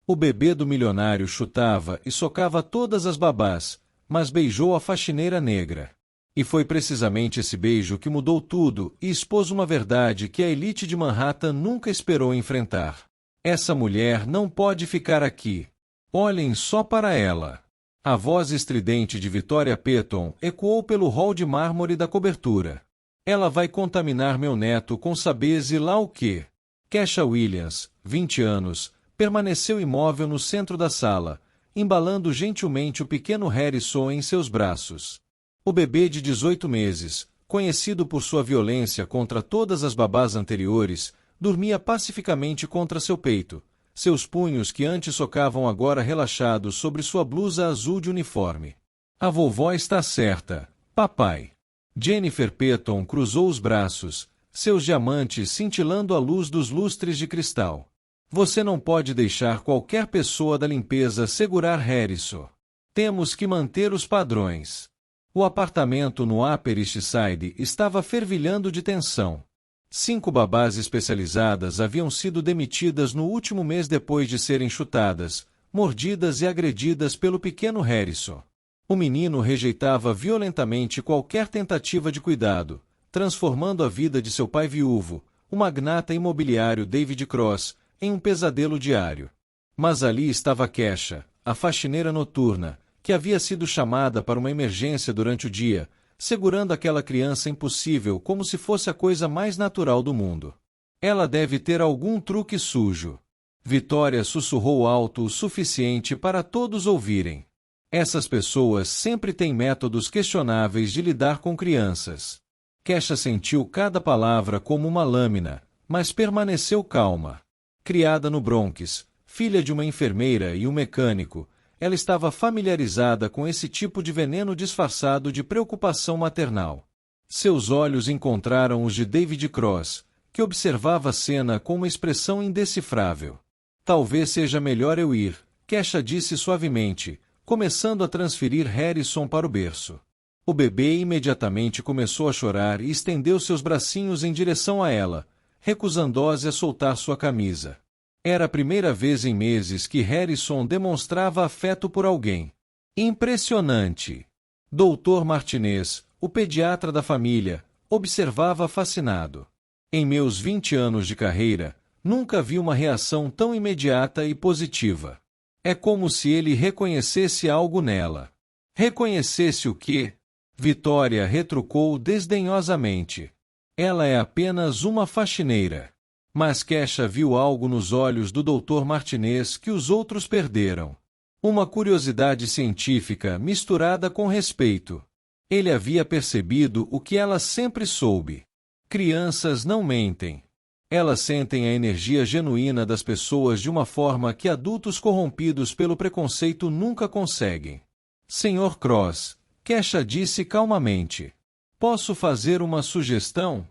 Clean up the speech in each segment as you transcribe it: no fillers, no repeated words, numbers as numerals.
O bebê do milionário chutava e socava todas as babás, mas beijou a faxineira negra. E foi precisamente esse beijo que mudou tudo e expôs uma verdade que a elite de Manhattan nunca esperou enfrentar. Essa mulher não pode ficar aqui. Olhem só para ela. A voz estridente de Victoria Peton ecoou pelo hall de mármore da cobertura. Ela vai contaminar meu neto com sabeze lá o quê? Kesha Williams, 20 anos, permaneceu imóvel no centro da sala, embalando gentilmente o pequeno Harrison em seus braços. O bebê de 18 meses, conhecido por sua violência contra todas as babás anteriores, dormia pacificamente contra seu peito, seus punhos que antes socavam agora relaxados sobre sua blusa azul de uniforme. A vovó está certa, papai. Jennifer Peton cruzou os braços, seus diamantes cintilando à luz dos lustres de cristal. Você não pode deixar qualquer pessoa da limpeza segurar Harrison. Temos que manter os padrões. O apartamento no Upper East Side estava fervilhando de tensão. 5 babás especializadas haviam sido demitidas no último mês depois de serem chutadas, mordidas e agredidas pelo pequeno Harrison. O menino rejeitava violentamente qualquer tentativa de cuidado, transformando a vida de seu pai viúvo, o magnata imobiliário David Cross, em um pesadelo diário. Mas ali estava Kesha, a faxineira noturna, que havia sido chamada para uma emergência durante o dia, segurando aquela criança impossível como se fosse a coisa mais natural do mundo. Ela deve ter algum truque sujo. Victoria sussurrou alto o suficiente para todos ouvirem. Essas pessoas sempre têm métodos questionáveis de lidar com crianças. Kesha sentiu cada palavra como uma lâmina, mas permaneceu calma. Criada no Bronx, filha de uma enfermeira e um mecânico, ela estava familiarizada com esse tipo de veneno disfarçado de preocupação maternal. Seus olhos encontraram os de David Cross, que observava a cena com uma expressão indecifrável. Talvez seja melhor eu ir, Kesha disse suavemente, começando a transferir Harrison para o berço. O bebê imediatamente começou a chorar e estendeu seus bracinhos em direção a ela, recusando-se a soltar sua camisa. Era a primeira vez em meses que Harrison demonstrava afeto por alguém. Impressionante! Dr. Martinez, o pediatra da família, observava fascinado. Em meus 20 anos de carreira, nunca vi uma reação tão imediata e positiva. É como se ele reconhecesse algo nela. Reconhecesse o quê? Victoria retrucou desdenhosamente. Ela é apenas uma faxineira. Mas Kesha viu algo nos olhos do Dr. Martinez que os outros perderam. Uma curiosidade científica misturada com respeito. Ele havia percebido o que ela sempre soube. Crianças não mentem. Elas sentem a energia genuína das pessoas de uma forma que adultos corrompidos pelo preconceito nunca conseguem. Sr. Cross, Kesha disse calmamente. Posso fazer uma sugestão?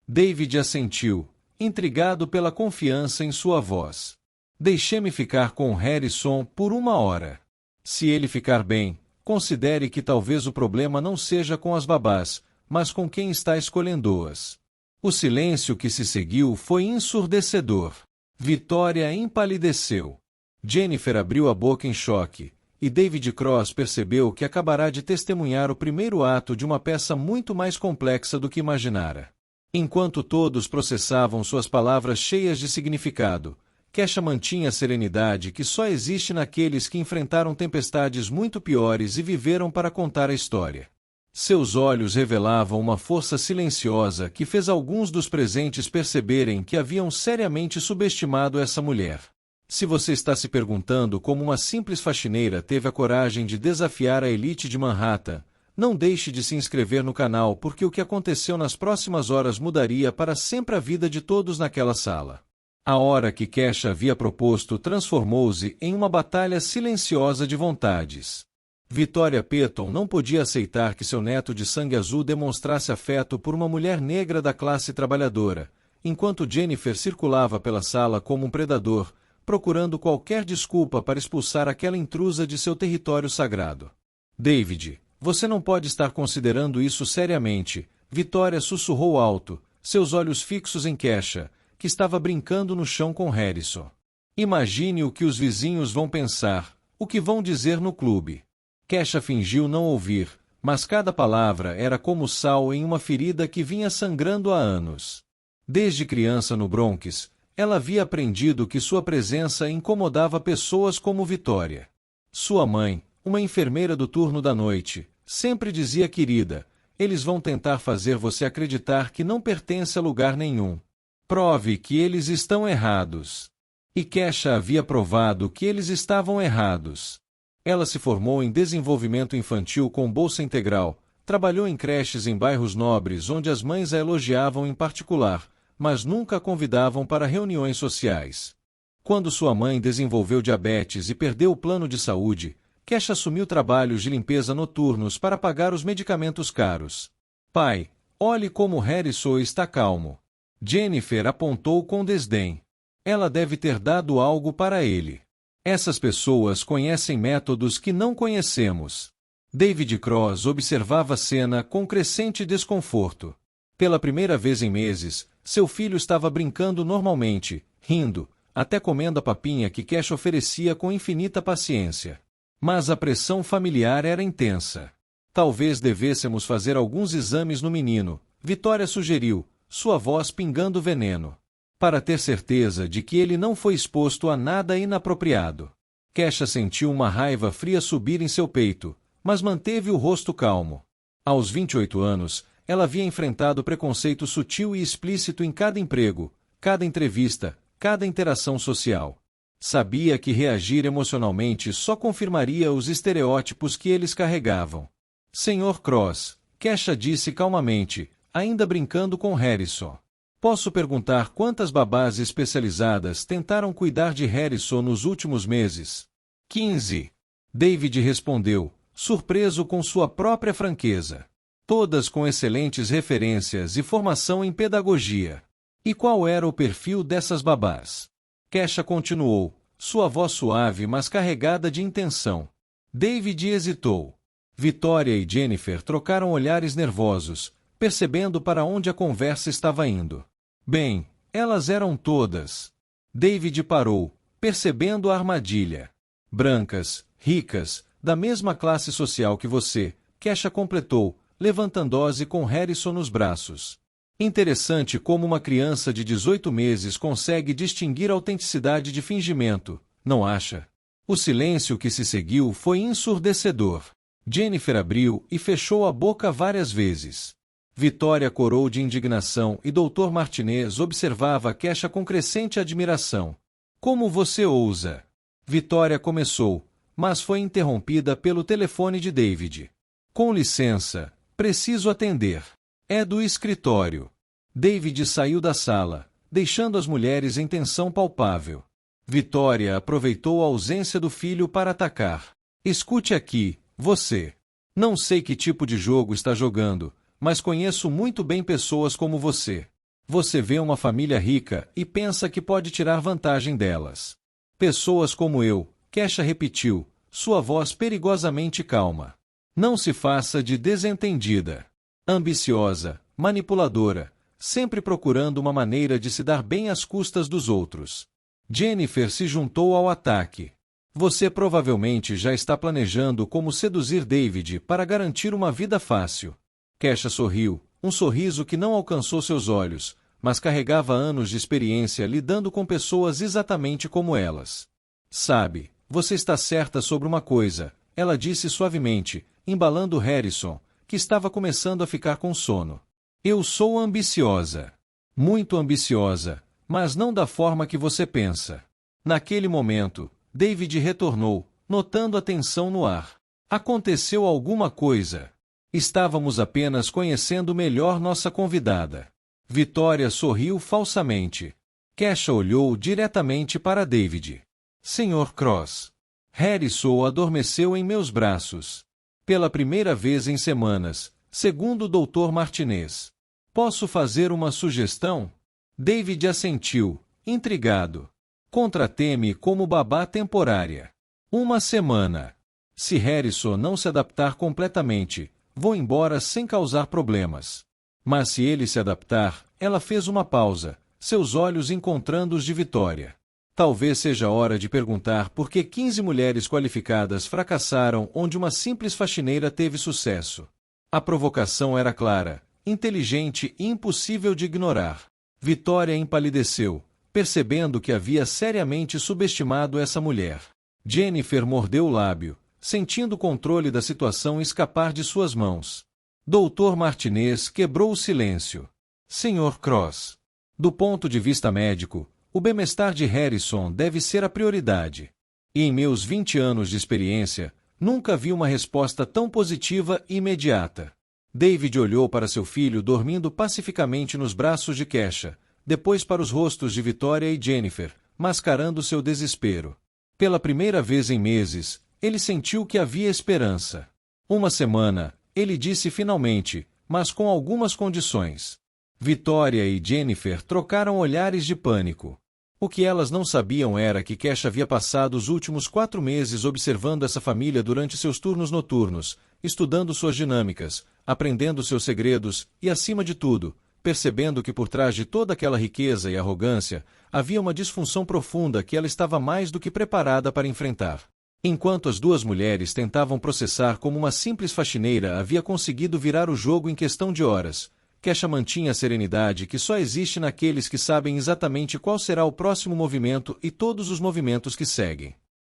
David assentiu, intrigado pela confiança em sua voz. Deixe-me ficar com Harrison por 1 hora. Se ele ficar bem, considere que talvez o problema não seja com as babás, mas com quem está escolhendo-as. O silêncio que se seguiu foi ensurdecedor. Victoria empalideceu. Jennifer abriu a boca em choque, e David Cross percebeu que acabará de testemunhar o primeiro ato de uma peça muito mais complexa do que imaginara. Enquanto todos processavam suas palavras cheias de significado, Kesha mantinha a serenidade que só existe naqueles que enfrentaram tempestades muito piores e viveram para contar a história. Seus olhos revelavam uma força silenciosa que fez alguns dos presentes perceberem que haviam seriamente subestimado essa mulher. Se você está se perguntando como uma simples faxineira teve a coragem de desafiar a elite de Manhattan, não deixe de se inscrever no canal porque o que aconteceu nas próximas horas mudaria para sempre a vida de todos naquela sala. A hora que Kesha havia proposto transformou-se em uma batalha silenciosa de vontades. Victoria Peton não podia aceitar que seu neto de sangue azul demonstrasse afeto por uma mulher negra da classe trabalhadora, enquanto Jennifer circulava pela sala como um predador, procurando qualquer desculpa para expulsar aquela intrusa de seu território sagrado. David, você não pode estar considerando isso seriamente, Victoria sussurrou alto, seus olhos fixos em Kesha, que estava brincando no chão com Harrison. Imagine o que os vizinhos vão pensar, o que vão dizer no clube. Kesha fingiu não ouvir, mas cada palavra era como sal em uma ferida que vinha sangrando há anos. Desde criança no Bronx, ela havia aprendido que sua presença incomodava pessoas como Vitória. Sua mãe, uma enfermeira do turno da noite, sempre dizia: querida, eles vão tentar fazer você acreditar que não pertence a lugar nenhum. Prove que eles estão errados. E Kesha havia provado que eles estavam errados. Ela se formou em desenvolvimento infantil com bolsa integral, trabalhou em creches em bairros nobres onde as mães a elogiavam em particular, mas nunca a convidavam para reuniões sociais. Quando sua mãe desenvolveu diabetes e perdeu o plano de saúde, Kesha assumiu trabalhos de limpeza noturnos para pagar os medicamentos caros. Pai, olhe como Harrison está calmo. Jennifer apontou com desdém. Ela deve ter dado algo para ele. Essas pessoas conhecem métodos que não conhecemos. David Cross observava a cena com crescente desconforto. Pela primeira vez em meses, seu filho estava brincando normalmente, rindo, até comendo a papinha que Kesha oferecia com infinita paciência. Mas a pressão familiar era intensa. Talvez devêssemos fazer alguns exames no menino, Vitória sugeriu, sua voz pingando veneno, para ter certeza de que ele não foi exposto a nada inapropriado. Kesha sentiu uma raiva fria subir em seu peito, mas manteve o rosto calmo. Aos 28 anos, ela havia enfrentado preconceito sutil e explícito em cada emprego, cada entrevista, cada interação social. Sabia que reagir emocionalmente só confirmaria os estereótipos que eles carregavam. Sr. Cross, Kesha disse calmamente, ainda brincando com Harrison. Posso perguntar quantas babás especializadas tentaram cuidar de Harrison nos últimos meses? 15. David respondeu, surpreso com sua própria franqueza. Todas com excelentes referências e formação em pedagogia. E qual era o perfil dessas babás? Kesha continuou, sua voz suave mas carregada de intenção. David hesitou. Vitória e Jennifer trocaram olhares nervosos, percebendo para onde a conversa estava indo. Bem, elas eram todas. David parou, percebendo a armadilha. Brancas, ricas, da mesma classe social que você, Kesha completou, levantando-se com Harrison nos braços. Interessante como uma criança de 18 meses consegue distinguir autenticidade de fingimento, não acha? O silêncio que se seguiu foi ensurdecedor. Jennifer abriu e fechou a boca várias vezes. Vitória corou de indignação e Dr. Martinez observava Kesha com crescente admiração. Como você ousa? Vitória começou, mas foi interrompida pelo telefone de David. Com licença, preciso atender. É do escritório. David saiu da sala, deixando as mulheres em tensão palpável. Vitória aproveitou a ausência do filho para atacar. Escute aqui, você. Não sei que tipo de jogo está jogando, mas conheço muito bem pessoas como você. Você vê uma família rica e pensa que pode tirar vantagem delas. Pessoas como eu, Kesha repetiu, sua voz perigosamente calma. Não se faça de desentendida. Ambiciosa, manipuladora, sempre procurando uma maneira de se dar bem às custas dos outros. Jennifer se juntou ao ataque. Você provavelmente já está planejando como seduzir David para garantir uma vida fácil. Kesha sorriu, um sorriso que não alcançou seus olhos, mas carregava anos de experiência lidando com pessoas exatamente como elas. Sabe, você está certa sobre uma coisa, ela disse suavemente, embalando Harrison, que estava começando a ficar com sono. Eu sou ambiciosa. Muito ambiciosa, mas não da forma que você pensa. Naquele momento, David retornou, notando a tensão no ar. Aconteceu alguma coisa. Estávamos apenas conhecendo melhor nossa convidada. Vitória sorriu falsamente. Kesha olhou diretamente para David. Sr. Cross. Harrison adormeceu em meus braços. Pela primeira vez em semanas, segundo o Dr. Martinez. Posso fazer uma sugestão? David assentiu, intrigado. Contrate-me como babá temporária. 1 semana. Se Harrison não se adaptar completamente, vou embora sem causar problemas. Mas se ele se adaptar, ela fez uma pausa, seus olhos encontrando os de Vitória. Talvez seja hora de perguntar por que 15 mulheres qualificadas fracassaram onde uma simples faxineira teve sucesso. A provocação era clara, inteligente e impossível de ignorar. Vitória empalideceu, percebendo que havia seriamente subestimado essa mulher. Jennifer mordeu o lábio, sentindo o controle da situação escapar de suas mãos. Dr. Martinez quebrou o silêncio. Sr. Cross. Do ponto de vista médico, o bem-estar de Harrison deve ser a prioridade. E em meus 20 anos de experiência, nunca vi uma resposta tão positiva e imediata. David olhou para seu filho dormindo pacificamente nos braços de Kesha, depois para os rostos de Vitória e Jennifer, mascarando seu desespero. Pela primeira vez em meses, ele sentiu que havia esperança. Uma semana, ele disse finalmente, mas com algumas condições. Vitória e Jennifer trocaram olhares de pânico. O que elas não sabiam era que Kesha havia passado os últimos 4 meses observando essa família durante seus turnos noturnos, estudando suas dinâmicas, aprendendo seus segredos e, acima de tudo, percebendo que por trás de toda aquela riqueza e arrogância, havia uma disfunção profunda que ela estava mais do que preparada para enfrentar. Enquanto as duas mulheres tentavam processar como uma simples faxineira havia conseguido virar o jogo em questão de horas, Kesha mantinha a serenidade que só existe naqueles que sabem exatamente qual será o próximo movimento e todos os movimentos que seguem.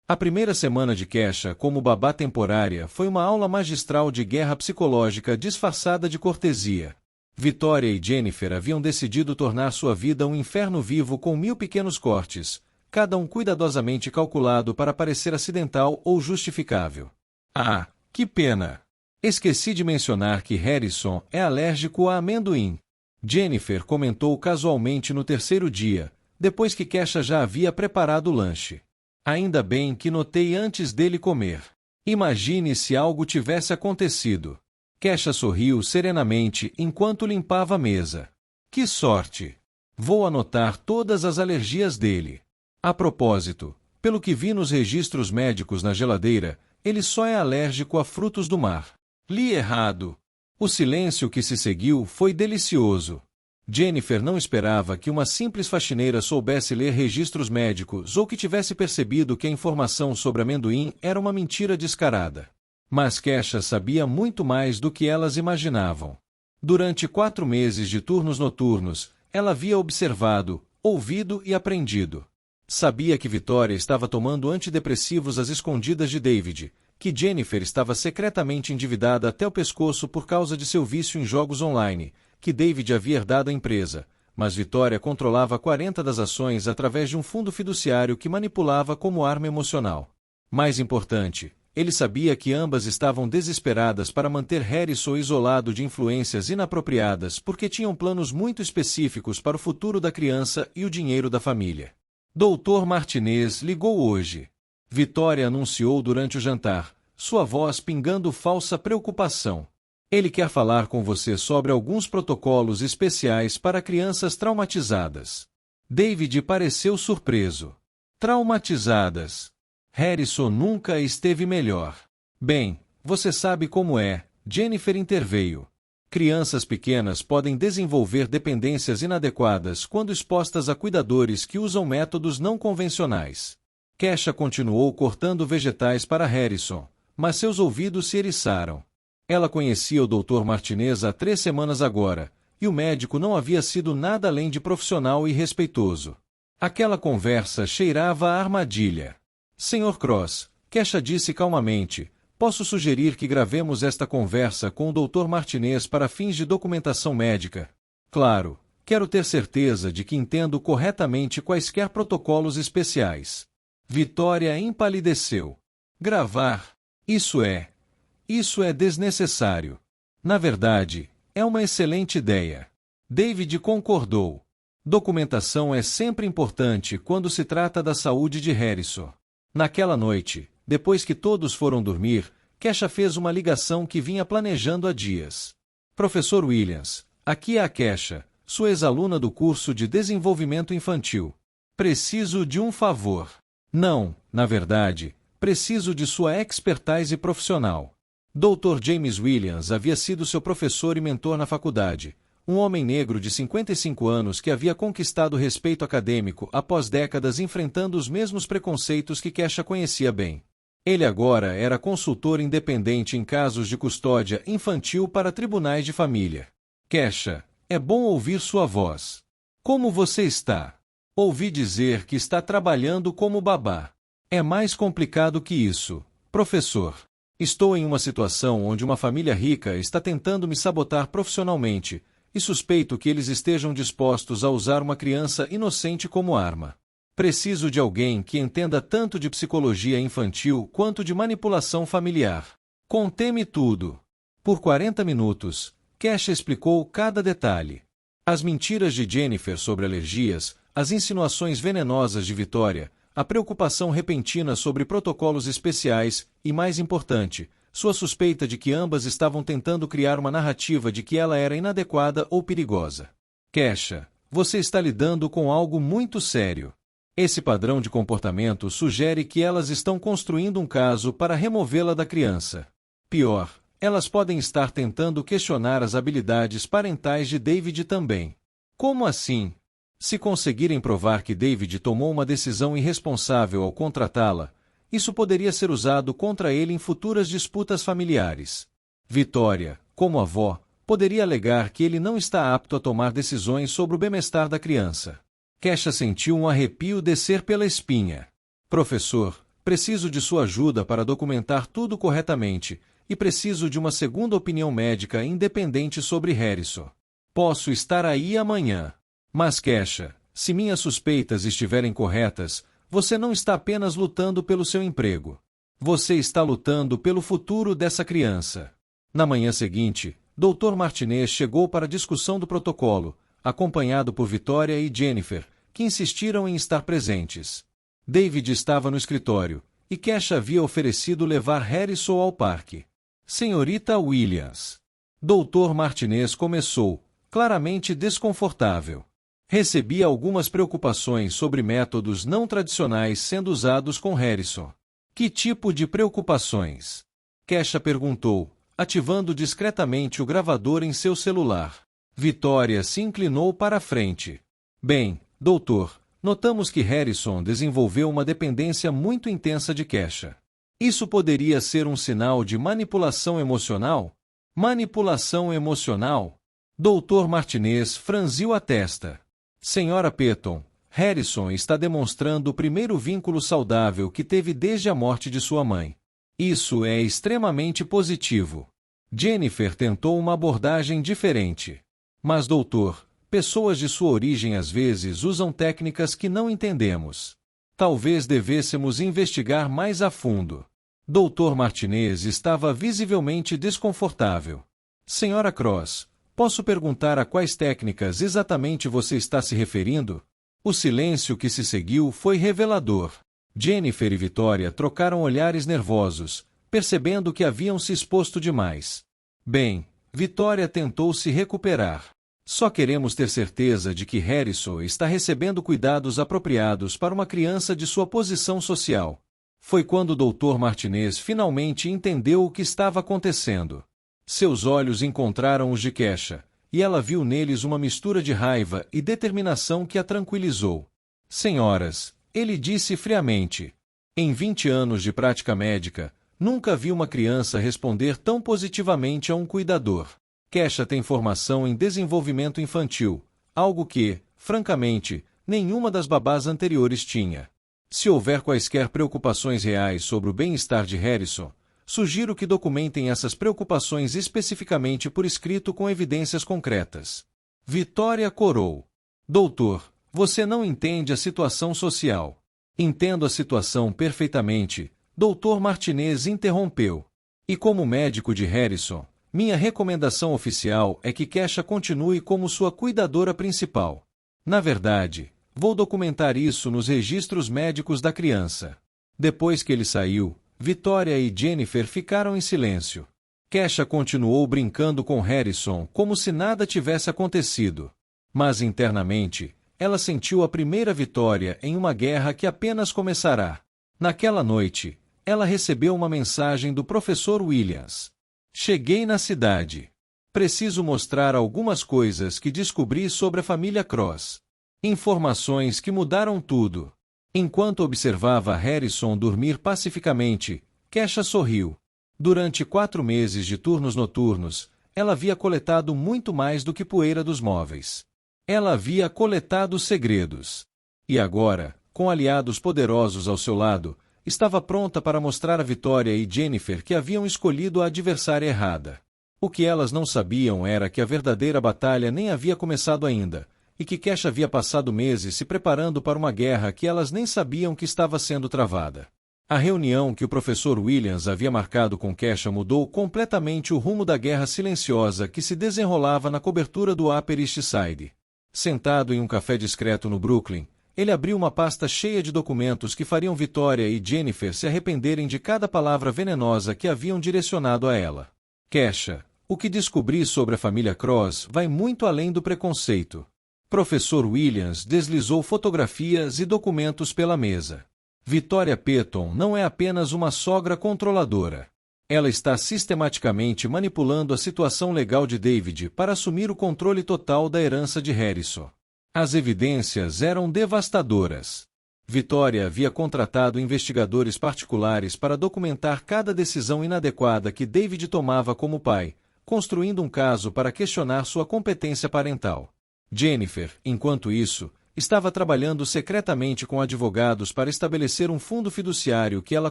A primeira semana de Kesha como babá temporária foi uma aula magistral de guerra psicológica disfarçada de cortesia. Vitória e Jennifer haviam decidido tornar sua vida um inferno vivo com 1000 pequenos cortes, cada um cuidadosamente calculado para parecer acidental ou justificável. Ah, que pena! Esqueci de mencionar que Harrison é alérgico a amendoim. Jennifer comentou casualmente no terceiro dia, depois que Kesha já havia preparado o lanche. Ainda bem que notei antes dele comer. Imagine se algo tivesse acontecido. Kesha sorriu serenamente enquanto limpava a mesa. Que sorte! Vou anotar todas as alergias dele. A propósito, pelo que vi nos registros médicos na geladeira, ele só é alérgico a frutos do mar. Li errado. O silêncio que se seguiu foi delicioso. Jennifer não esperava que uma simples faxineira soubesse ler registros médicos ou que tivesse percebido que a informação sobre amendoim era uma mentira descarada. Mas Kesha sabia muito mais do que elas imaginavam. Durante 4 meses de turnos noturnos, ela havia observado, ouvido e aprendido. Sabia que Vitória estava tomando antidepressivos às escondidas de David, que Jennifer estava secretamente endividada até o pescoço por causa de seu vício em jogos online, que David havia herdado a empresa, mas Vitória controlava 40 das ações através de um fundo fiduciário que manipulava como arma emocional. Mais importante, ele sabia que ambas estavam desesperadas para manter Harrison isolado de influências inapropriadas porque tinham planos muito específicos para o futuro da criança e o dinheiro da família. Dr. Martinez ligou hoje. Vitória anunciou durante o jantar, sua voz pingando falsa preocupação. Ele quer falar com você sobre alguns protocolos especiais para crianças traumatizadas. David pareceu surpreso. Traumatizadas. Harrison nunca esteve melhor. Bem, você sabe como é, Jennifer interveio. Crianças pequenas podem desenvolver dependências inadequadas quando expostas a cuidadores que usam métodos não convencionais. Kesha continuou cortando vegetais para Harrison, mas seus ouvidos se eriçaram. Ela conhecia o Dr. Martinez há 3 semanas agora, e o médico não havia sido nada além de profissional e respeitoso. Aquela conversa cheirava a armadilha. Sr. Cross, Kesha disse calmamente, posso sugerir que gravemos esta conversa com o Dr. Martinez para fins de documentação médica. Claro, quero ter certeza de que entendo corretamente quaisquer protocolos especiais. Vitória empalideceu. Gravar. Isso é desnecessário. Na verdade, é uma excelente ideia. David concordou. Documentação é sempre importante quando se trata da saúde de Harrison. Naquela noite, depois que todos foram dormir, Kesha fez uma ligação que vinha planejando há dias. Professor Williams, aqui é a Kesha, sua ex-aluna do curso de desenvolvimento infantil. Preciso de um favor. Não, na verdade, preciso de sua expertise profissional. Dr. James Williams havia sido seu professor e mentor na faculdade, um homem negro de 55 anos que havia conquistado respeito acadêmico após décadas enfrentando os mesmos preconceitos que Kesha conhecia bem. Ele agora era consultor independente em casos de custódia infantil para tribunais de família. Kesha, é bom ouvir sua voz. Como você está? Ouvi dizer que está trabalhando como babá. É mais complicado que isso, professor. Estou em uma situação onde uma família rica está tentando me sabotar profissionalmente, e suspeito que eles estejam dispostos a usar uma criança inocente como arma. Preciso de alguém que entenda tanto de psicologia infantil quanto de manipulação familiar. Conte-me tudo. Por 40 minutos, Kesha explicou cada detalhe. As mentiras de Jennifer sobre alergias, as insinuações venenosas de Vitória, a preocupação repentina sobre protocolos especiais e, mais importante, sua suspeita de que ambas estavam tentando criar uma narrativa de que ela era inadequada ou perigosa. Kesha, você está lidando com algo muito sério. Esse padrão de comportamento sugere que elas estão construindo um caso para removê-la da criança. Pior, elas podem estar tentando questionar as habilidades parentais de David também. Como assim? Se conseguirem provar que David tomou uma decisão irresponsável ao contratá-la, isso poderia ser usado contra ele em futuras disputas familiares. Vitória, como avó, poderia alegar que ele não está apto a tomar decisões sobre o bem-estar da criança. Kesha sentiu um arrepio descer pela espinha. Professor, preciso de sua ajuda para documentar tudo corretamente, e preciso de uma segunda opinião médica independente sobre Harrison. Posso estar aí amanhã. Mas Kesha, se minhas suspeitas estiverem corretas, você não está apenas lutando pelo seu emprego. Você está lutando pelo futuro dessa criança. Na manhã seguinte, Dr. Martinez chegou para a discussão do protocolo, acompanhado por Vitória e Jennifer, que insistiram em estar presentes. David estava no escritório, e Kesha havia oferecido levar Harrison ao parque. Senhorita Williams. Dr. Martinez começou, claramente desconfortável. Recebi algumas preocupações sobre métodos não tradicionais sendo usados com Harrison. Que tipo de preocupações? Kesha perguntou, ativando discretamente o gravador em seu celular. Vitória se inclinou para a frente. Bem, doutor, notamos que Harrison desenvolveu uma dependência muito intensa de Kesha. Isso poderia ser um sinal de manipulação emocional? Manipulação emocional? Dr. Martinez franziu a testa. Senhora Petton, Harrison está demonstrando o primeiro vínculo saudável que teve desde a morte de sua mãe. Isso é extremamente positivo. Jennifer tentou uma abordagem diferente. Mas, doutor, pessoas de sua origem às vezes usam técnicas que não entendemos. Talvez devêssemos investigar mais a fundo. Dr. Martinez estava visivelmente desconfortável. Senhora Cross, posso perguntar a quais técnicas exatamente você está se referindo? O silêncio que se seguiu foi revelador. Jennifer e Vitória trocaram olhares nervosos, percebendo que haviam se exposto demais. Bem, Vitória tentou se recuperar. Só queremos ter certeza de que Harrison está recebendo cuidados apropriados para uma criança de sua posição social. Foi quando o Dr. Martinez finalmente entendeu o que estava acontecendo. Seus olhos encontraram os de Kesha, e ela viu neles uma mistura de raiva e determinação que a tranquilizou. Senhoras, ele disse friamente. Em 20 anos de prática médica, nunca vi uma criança responder tão positivamente a um cuidador. Kesha tem formação em desenvolvimento infantil, algo que, francamente, nenhuma das babás anteriores tinha. Se houver quaisquer preocupações reais sobre o bem-estar de Harrison, sugiro que documentem essas preocupações especificamente por escrito com evidências concretas. Vitória corou. Doutor, você não entende a situação social. Entendo a situação perfeitamente, Dr. Martinez interrompeu. E como médico de Harrison, minha recomendação oficial é que Kesha continue como sua cuidadora principal. Na verdade, vou documentar isso nos registros médicos da criança. Depois que ele saiu, Vitória e Jennifer ficaram em silêncio. Kesha continuou brincando com Harrison como se nada tivesse acontecido. Mas internamente, ela sentiu a primeira vitória em uma guerra que apenas começará. Naquela noite, ela recebeu uma mensagem do professor Williams. Cheguei na cidade. Preciso mostrar algumas coisas que descobri sobre a família Cross. Informações que mudaram tudo. Enquanto observava Harrison dormir pacificamente, Kesha sorriu. Durante 4 meses de turnos noturnos, ela havia coletado muito mais do que poeira dos móveis. Ela havia coletado segredos. E agora, com aliados poderosos ao seu lado, estava pronta para mostrar a Victoria e Jennifer que haviam escolhido a adversária errada. O que elas não sabiam era que a verdadeira batalha nem havia começado ainda, e que Kesha havia passado meses se preparando para uma guerra que elas nem sabiam que estava sendo travada. A reunião que o professor Williams havia marcado com Kesha mudou completamente o rumo da guerra silenciosa que se desenrolava na cobertura do Upper East Side. Sentado em um café discreto no Brooklyn, ele abriu uma pasta cheia de documentos que fariam Victoria e Jennifer se arrependerem de cada palavra venenosa que haviam direcionado a ela. Kesha, o que descobri sobre a família Cross vai muito além do preconceito. Professor Williams deslizou fotografias e documentos pela mesa. Victoria Peton não é apenas uma sogra controladora. Ela está sistematicamente manipulando a situação legal de David para assumir o controle total da herança de Harrison. As evidências eram devastadoras. Victoria havia contratado investigadores particulares para documentar cada decisão inadequada que David tomava como pai, construindo um caso para questionar sua competência parental. Jennifer, enquanto isso, estava trabalhando secretamente com advogados para estabelecer um fundo fiduciário que ela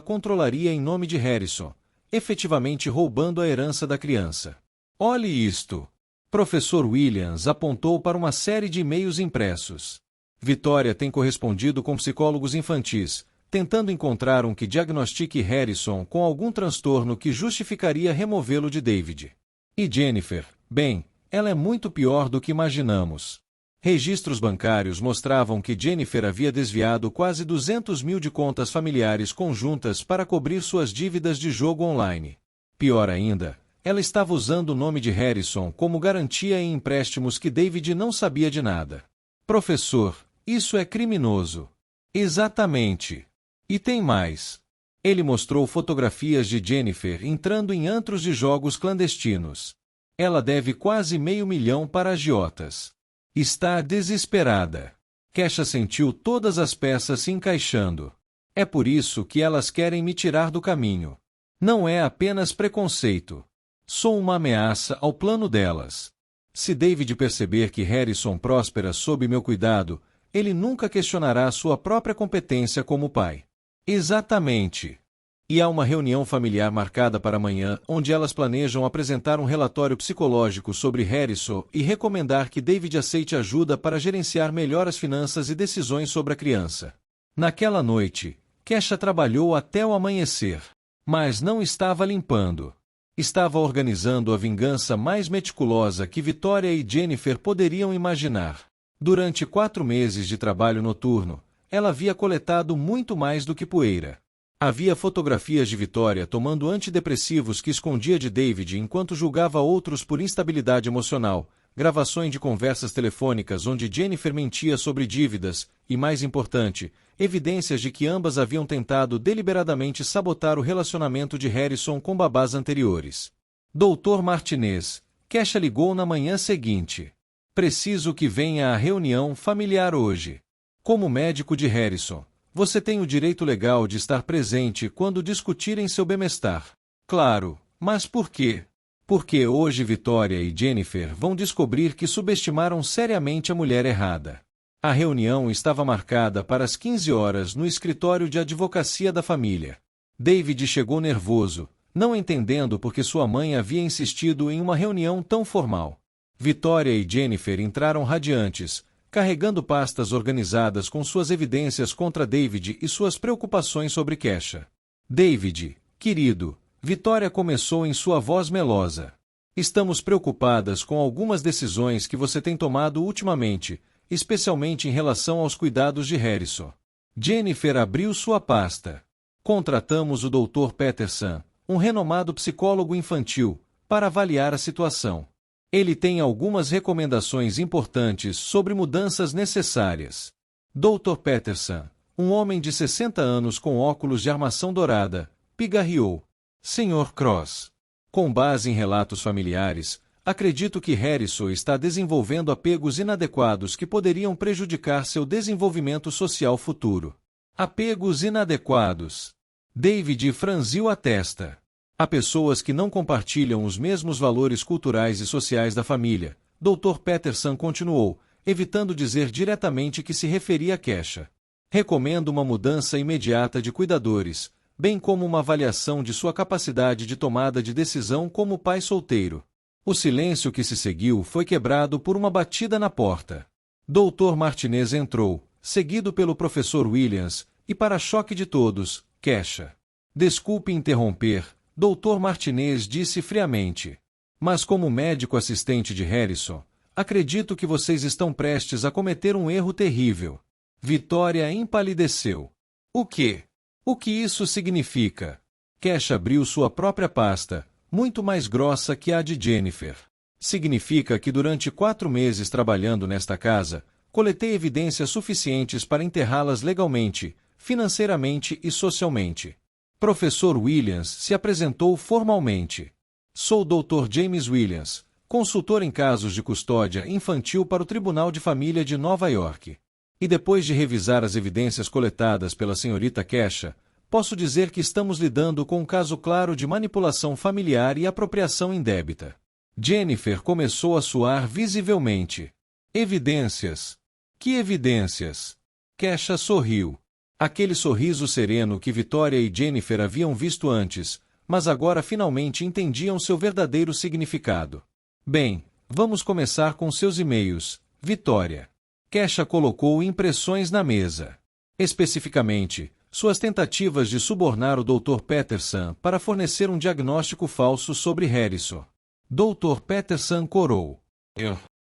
controlaria em nome de Harrison, efetivamente roubando a herança da criança. Olhe isto! Professor Williams apontou para uma série de e-mails impressos. Victoria tem correspondido com psicólogos infantis, tentando encontrar um que diagnostique Harrison com algum transtorno que justificaria removê-lo de David. E Jennifer, bem, ela é muito pior do que imaginamos. Registros bancários mostravam que Jennifer havia desviado quase 200 mil de contas familiares conjuntas para cobrir suas dívidas de jogo online. Pior ainda, ela estava usando o nome de Harrison como garantia em empréstimos que David não sabia de nada. Professor, isso é criminoso. Exatamente. E tem mais. Ele mostrou fotografias de Jennifer entrando em antros de jogos clandestinos. Ela deve quase $500 mil para agiotas. Está desesperada. Kesha sentiu todas as peças se encaixando. É por isso que elas querem me tirar do caminho. Não é apenas preconceito. Sou uma ameaça ao plano delas. Se David perceber que Harrison prospera sob meu cuidado, ele nunca questionará sua própria competência como pai. Exatamente. E há uma reunião familiar marcada para amanhã, onde elas planejam apresentar um relatório psicológico sobre Harrison e recomendar que David aceite ajuda para gerenciar melhor as finanças e decisões sobre a criança. Naquela noite, Kesha trabalhou até o amanhecer. Mas não estava limpando. Estava organizando a vingança mais meticulosa que Victoria e Jennifer poderiam imaginar. Durante 4 meses de trabalho noturno, ela havia coletado muito mais do que poeira. Havia fotografias de Victoria tomando antidepressivos que escondia de David enquanto julgava outros por instabilidade emocional, gravações de conversas telefônicas onde Jennifer mentia sobre dívidas e, mais importante, evidências de que ambas haviam tentado deliberadamente sabotar o relacionamento de Harrison com babás anteriores. Dr. Martinez, Kesha ligou na manhã seguinte. Preciso que venha à reunião familiar hoje. Como médico de Harrison, você tem o direito legal de estar presente quando discutirem seu bem-estar. Claro, mas por quê? Porque hoje Victoria e Jennifer vão descobrir que subestimaram seriamente a mulher errada. A reunião estava marcada para as 15 horas no escritório de advocacia da família. David chegou nervoso, não entendendo por que sua mãe havia insistido em uma reunião tão formal. Victoria e Jennifer entraram radiantes, carregando pastas organizadas com suas evidências contra David e suas preocupações sobre Kesha. David, querido, Victoria começou em sua voz melosa. Estamos preocupadas com algumas decisões que você tem tomado ultimamente, especialmente em relação aos cuidados de Harrison. Jennifer abriu sua pasta. Contratamos o Dr. Peterson, um renomado psicólogo infantil, para avaliar a situação. Ele tem algumas recomendações importantes sobre mudanças necessárias. Dr. Peterson, um homem de 60 anos com óculos de armação dourada, pigarreou. Sr. Cross. Com base em relatos familiares, Acredito que Harrison está desenvolvendo apegos inadequados que poderiam prejudicar seu desenvolvimento social futuro. Apegos inadequados. David franziu a testa. Há pessoas que não compartilham os mesmos valores culturais e sociais da família, Dr. Peterson continuou, evitando dizer diretamente que se referia a Kesha. Recomendo uma mudança imediata de cuidadores, bem como uma avaliação de sua capacidade de tomada de decisão como pai solteiro. O silêncio que se seguiu foi quebrado por uma batida na porta. Dr. Martinez entrou, seguido pelo professor Williams, e para choque de todos, Kesha. Desculpe interromper, Dr. Martinez disse friamente. Mas como médico assistente de Harrison, acredito que vocês estão prestes a cometer um erro terrível. Vitória empalideceu. O quê? O que isso significa? Kesha abriu sua própria pasta, muito mais grossa que a de Jennifer. Significa que durante 4 meses trabalhando nesta casa, coletei evidências suficientes para enterrá-las legalmente, financeiramente e socialmente. Professor Williams se apresentou formalmente. Sou o Dr. James Williams, consultor em casos de custódia infantil para o Tribunal de Família de Nova York. E depois de revisar as evidências coletadas pela senhorita Kesha, posso dizer que estamos lidando com um caso claro de manipulação familiar e apropriação indébita. Jennifer começou a suar visivelmente. Evidências. Que evidências? Kesha sorriu. Aquele sorriso sereno que Vitória e Jennifer haviam visto antes, mas agora finalmente entendiam seu verdadeiro significado. Bem, vamos começar com seus e-mails, Vitória. Kesha colocou impressões na mesa. Especificamente, suas tentativas de subornar o Dr. Peterson para fornecer um diagnóstico falso sobre Harrison. Dr. Peterson corou.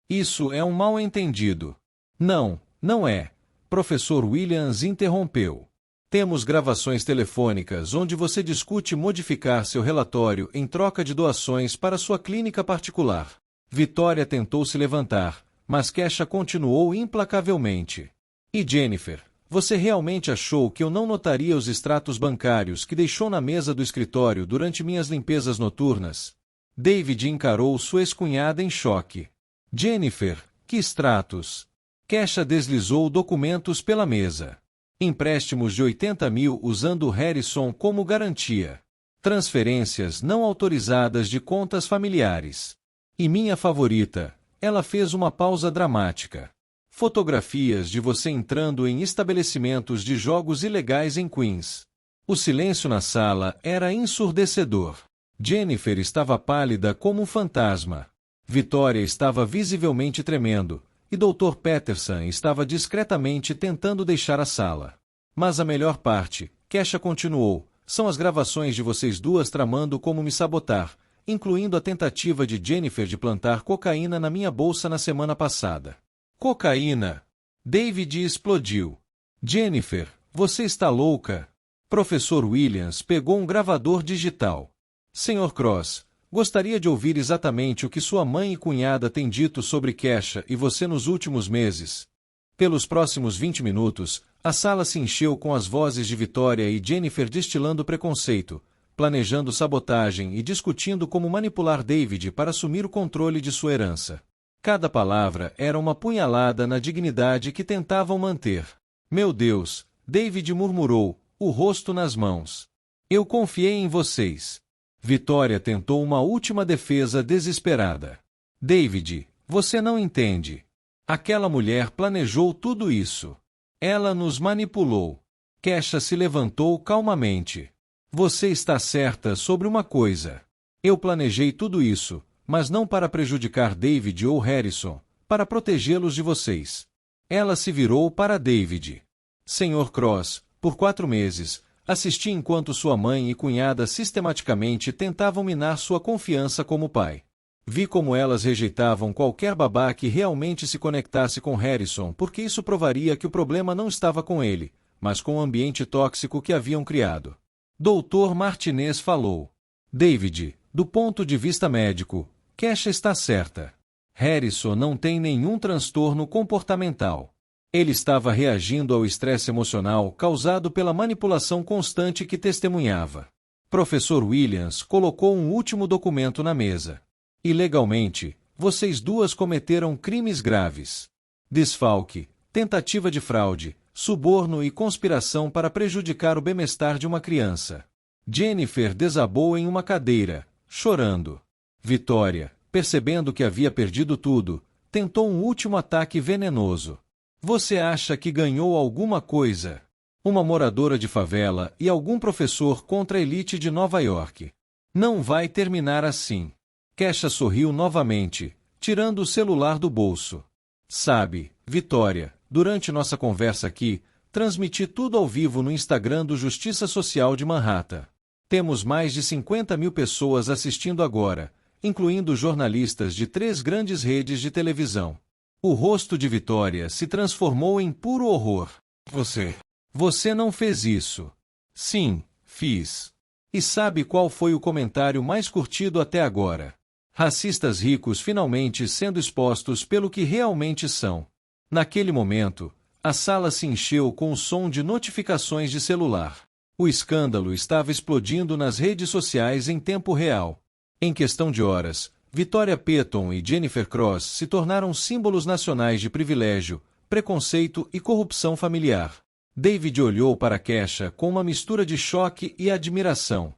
Isso é um mal-entendido. Não, não é. Professor Williams interrompeu. Temos gravações telefônicas onde você discute modificar seu relatório em troca de doações para sua clínica particular. Vitória tentou se levantar, mas Kesha continuou implacavelmente. E Jennifer, você realmente achou que eu não notaria os extratos bancários que deixou na mesa do escritório durante minhas limpezas noturnas? David encarou sua ex-cunhada em choque. Jennifer, que extratos? Kesha deslizou documentos pela mesa. Empréstimos de 80 mil usando Harrison como garantia. Transferências não autorizadas de contas familiares. E minha favorita, ela fez uma pausa dramática. Fotografias de você entrando em estabelecimentos de jogos ilegais em Queens. O silêncio na sala era ensurdecedor. Jennifer estava pálida como um fantasma. Vitória estava visivelmente tremendo, e Dr. Peterson estava discretamente tentando deixar a sala. Mas a melhor parte, Kesha continuou, são as gravações de vocês duas tramando como me sabotar, incluindo a tentativa de Jennifer de plantar cocaína na minha bolsa na semana passada. Cocaína! David explodiu. Jennifer, você está louca? Professor Williams pegou um gravador digital. Sr. Cross, gostaria de ouvir exatamente o que sua mãe e cunhada têm dito sobre Kesha e você nos últimos meses. Pelos próximos 20 minutos, a sala se encheu com as vozes de Vitória e Jennifer destilando preconceito, planejando sabotagem e discutindo como manipular David para assumir o controle de sua herança. Cada palavra era uma punhalada na dignidade que tentavam manter. Meu Deus, David murmurou, o rosto nas mãos. Eu confiei em vocês. Vitória tentou uma última defesa desesperada. David, você não entende. Aquela mulher planejou tudo isso. Ela nos manipulou. Kesha se levantou calmamente. Você está certa sobre uma coisa. Eu planejei tudo isso, mas não para prejudicar David ou Harrison, para protegê-los de vocês. Ela se virou para David. Sr. Cross, por 4 meses, assisti enquanto sua mãe e cunhada sistematicamente tentavam minar sua confiança como pai. Vi como elas rejeitavam qualquer babá que realmente se conectasse com Harrison porque isso provaria que o problema não estava com ele, mas com o ambiente tóxico que haviam criado. Dr. Martinez falou. David, do ponto de vista médico, Kesha está certa. Harrison não tem nenhum transtorno comportamental. Ele estava reagindo ao estresse emocional causado pela manipulação constante que testemunhava. Professor Williams colocou um último documento na mesa. Ilegalmente, vocês duas cometeram crimes graves. Desfalque, tentativa de fraude, suborno e conspiração para prejudicar o bem-estar de uma criança. Jennifer desabou em uma cadeira, chorando. Vitória, percebendo que havia perdido tudo, tentou um último ataque venenoso. Você acha que ganhou alguma coisa? Uma moradora de favela e algum professor contra a elite de Nova York. Não vai terminar assim. Kesha sorriu novamente, tirando o celular do bolso. Sabe, Vitória, durante nossa conversa aqui, transmiti tudo ao vivo no Instagram do Justiça Social de Manhattan. Temos mais de 50.000 pessoas assistindo agora, incluindo jornalistas de 3 grandes redes de televisão. O rosto de Vitória se transformou em puro horror. Você não fez isso. Sim, fiz. E sabe qual foi o comentário mais curtido até agora? Racistas ricos finalmente sendo expostos pelo que realmente são. Naquele momento, a sala se encheu com o som de notificações de celular. O escândalo estava explodindo nas redes sociais em tempo real. Em questão de horas, Victoria Peton e Jennifer Cross se tornaram símbolos nacionais de privilégio, preconceito e corrupção familiar. David olhou para Kesha com uma mistura de choque e admiração.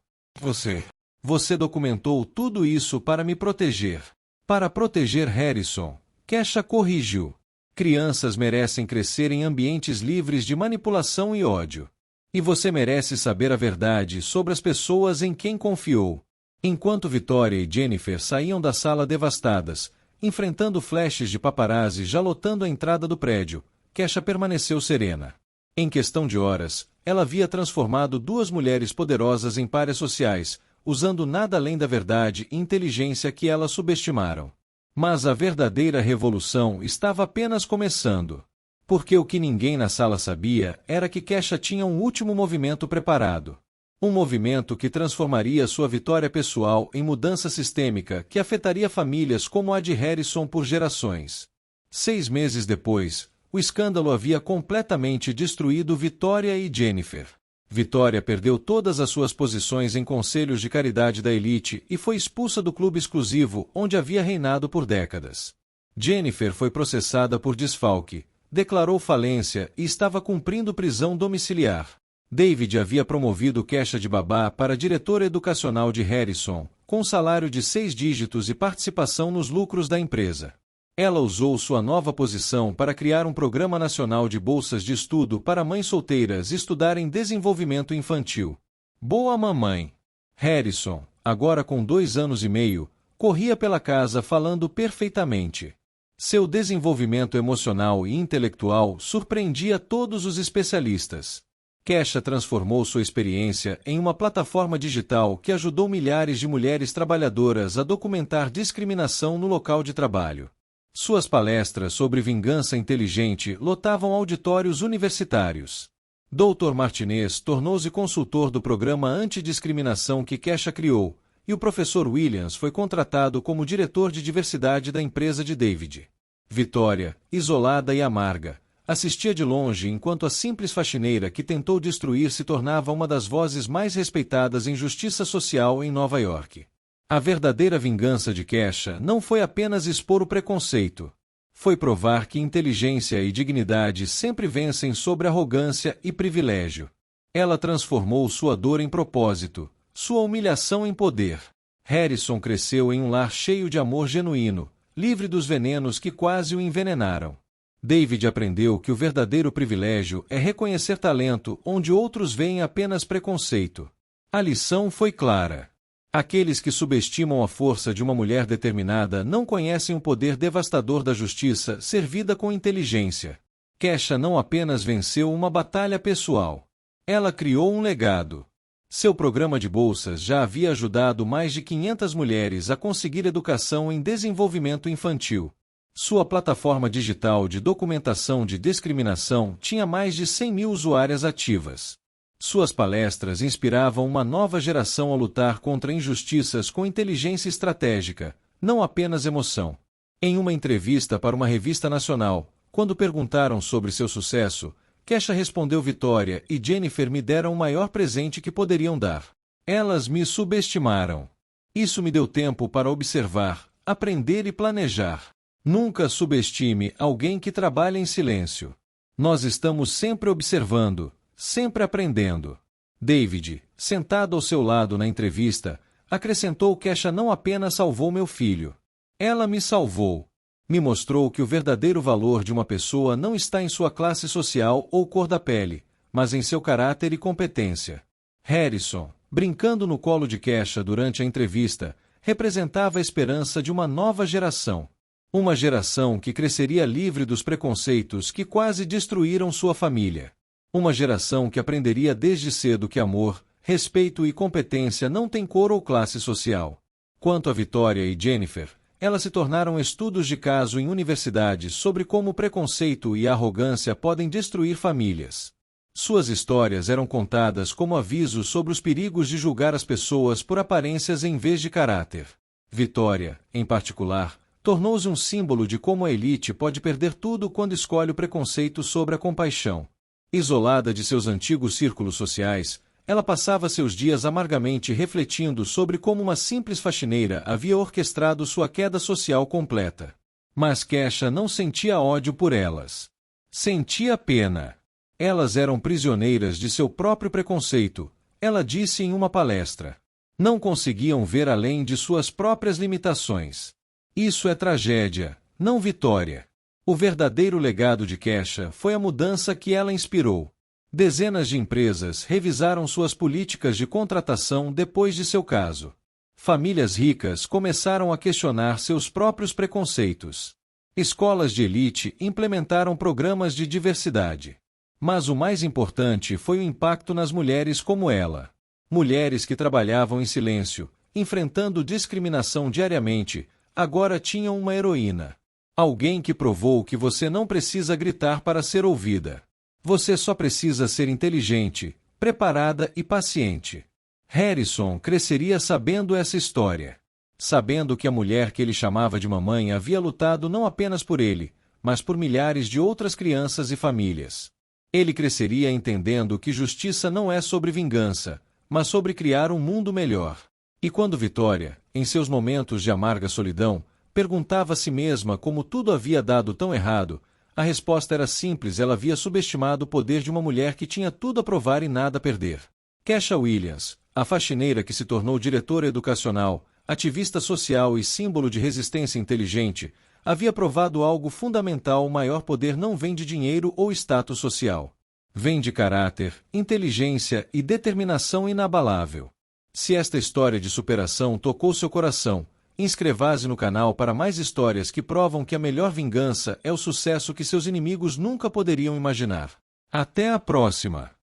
Você documentou tudo isso para me proteger. Para proteger Harrison, Kesha corrigiu. Crianças merecem crescer em ambientes livres de manipulação e ódio. E você merece saber a verdade sobre as pessoas em quem confiou. Enquanto Victoria e Jennifer saíam da sala devastadas, enfrentando flashes de paparazzi já lotando a entrada do prédio, Kesha permaneceu serena. Em questão de horas, ela havia transformado 2 mulheres poderosas em párias sociais, usando nada além da verdade e inteligência que elas subestimaram. Mas a verdadeira revolução estava apenas começando. Porque o que ninguém na sala sabia era que Kesha tinha um último movimento preparado. Um movimento que transformaria sua vitória pessoal em mudança sistêmica que afetaria famílias como a de Harrison por gerações. 6 meses depois, o escândalo havia completamente destruído Victoria e Jennifer. Victoria perdeu todas as suas posições em conselhos de caridade da elite e foi expulsa do clube exclusivo onde havia reinado por décadas. Jennifer foi processada por desfalque, declarou falência e estava cumprindo prisão domiciliar. David havia promovido Kesha de babá para diretora educacional de Harrison, com salário de 6 dígitos e participação nos lucros da empresa. Ela usou sua nova posição para criar um programa nacional de bolsas de estudo para mães solteiras estudarem desenvolvimento infantil. Boa mamãe! Harrison, agora com 2 anos e meio, corria pela casa falando perfeitamente. Seu desenvolvimento emocional e intelectual surpreendia todos os especialistas. Kesha transformou sua experiência em uma plataforma digital que ajudou milhares de mulheres trabalhadoras a documentar discriminação no local de trabalho. Suas palestras sobre vingança inteligente lotavam auditórios universitários. Dr. Martinez tornou-se consultor do programa antidiscriminação que Kesha criou, e o professor Williams foi contratado como diretor de diversidade da empresa de David. Victoria, isolada e amarga, assistia de longe enquanto a simples faxineira que tentou destruir se tornava uma das vozes mais respeitadas em justiça social em Nova York. A verdadeira vingança de Kesha não foi apenas expor o preconceito. Foi provar que inteligência e dignidade sempre vencem sobre arrogância e privilégio. Ela transformou sua dor em propósito, sua humilhação em poder. Harrison cresceu em um lar cheio de amor genuíno, livre dos venenos que quase o envenenaram. David aprendeu que o verdadeiro privilégio é reconhecer talento onde outros veem apenas preconceito. A lição foi clara. Aqueles que subestimam a força de uma mulher determinada não conhecem o poder devastador da justiça servida com inteligência. Kesha não apenas venceu uma batalha pessoal. Ela criou um legado. Seu programa de bolsas já havia ajudado mais de 500 mulheres a conseguir educação em desenvolvimento infantil. Sua plataforma digital de documentação de discriminação tinha mais de 100.000 usuárias ativas. Suas palestras inspiravam uma nova geração a lutar contra injustiças com inteligência estratégica, não apenas emoção. Em uma entrevista para uma revista nacional, quando perguntaram sobre seu sucesso, Kesha respondeu: Victoria e Jennifer me deram o maior presente que poderiam dar. Elas me subestimaram. Isso me deu tempo para observar, aprender e planejar. Nunca subestime alguém que trabalha em silêncio. Nós estamos sempre observando, sempre aprendendo. David, sentado ao seu lado na entrevista, acrescentou: Kesha não apenas salvou meu filho. Ela me salvou. Me mostrou que o verdadeiro valor de uma pessoa não está em sua classe social ou cor da pele, mas em seu caráter e competência. Harrison, brincando no colo de Kesha durante a entrevista, representava a esperança de uma nova geração. Uma geração que cresceria livre dos preconceitos que quase destruíram sua família. Uma geração que aprenderia desde cedo que amor, respeito e competência não têm cor ou classe social. Quanto a Victoria e Jennifer, elas se tornaram estudos de caso em universidades sobre como o preconceito e a arrogância podem destruir famílias. Suas histórias eram contadas como avisos sobre os perigos de julgar as pessoas por aparências em vez de caráter. Victoria, em particular, tornou-se um símbolo de como a elite pode perder tudo quando escolhe o preconceito sobre a compaixão. Isolada de seus antigos círculos sociais, ela passava seus dias amargamente refletindo sobre como uma simples faxineira havia orquestrado sua queda social completa. Mas Kesha não sentia ódio por elas. Sentia pena. Elas eram prisioneiras de seu próprio preconceito, ela disse em uma palestra. Não conseguiam ver além de suas próprias limitações. Isso é tragédia, não vitória. O verdadeiro legado de Kesha foi a mudança que ela inspirou. Dezenas de empresas revisaram suas políticas de contratação depois de seu caso. Famílias ricas começaram a questionar seus próprios preconceitos. Escolas de elite implementaram programas de diversidade. Mas o mais importante foi o impacto nas mulheres como ela. Mulheres que trabalhavam em silêncio, enfrentando discriminação diariamente, agora tinham uma heroína. Alguém que provou que você não precisa gritar para ser ouvida. Você só precisa ser inteligente, preparada e paciente. Harrison cresceria sabendo essa história. Sabendo que a mulher que ele chamava de mamãe havia lutado não apenas por ele, mas por milhares de outras crianças e famílias. Ele cresceria entendendo que justiça não é sobre vingança, mas sobre criar um mundo melhor. E quando Victoria, em seus momentos de amarga solidão, perguntava a si mesma como tudo havia dado tão errado, a resposta era simples: ela havia subestimado o poder de uma mulher que tinha tudo a provar e nada a perder. Kesha Williams, a faxineira que se tornou diretora educacional, ativista social e símbolo de resistência inteligente, havia provado algo fundamental: o maior poder não vem de dinheiro ou status social. Vem de caráter, inteligência e determinação inabalável. Se esta história de superação tocou seu coração, inscreva-se no canal para mais histórias que provam que a melhor vingança é o sucesso que seus inimigos nunca poderiam imaginar. Até a próxima!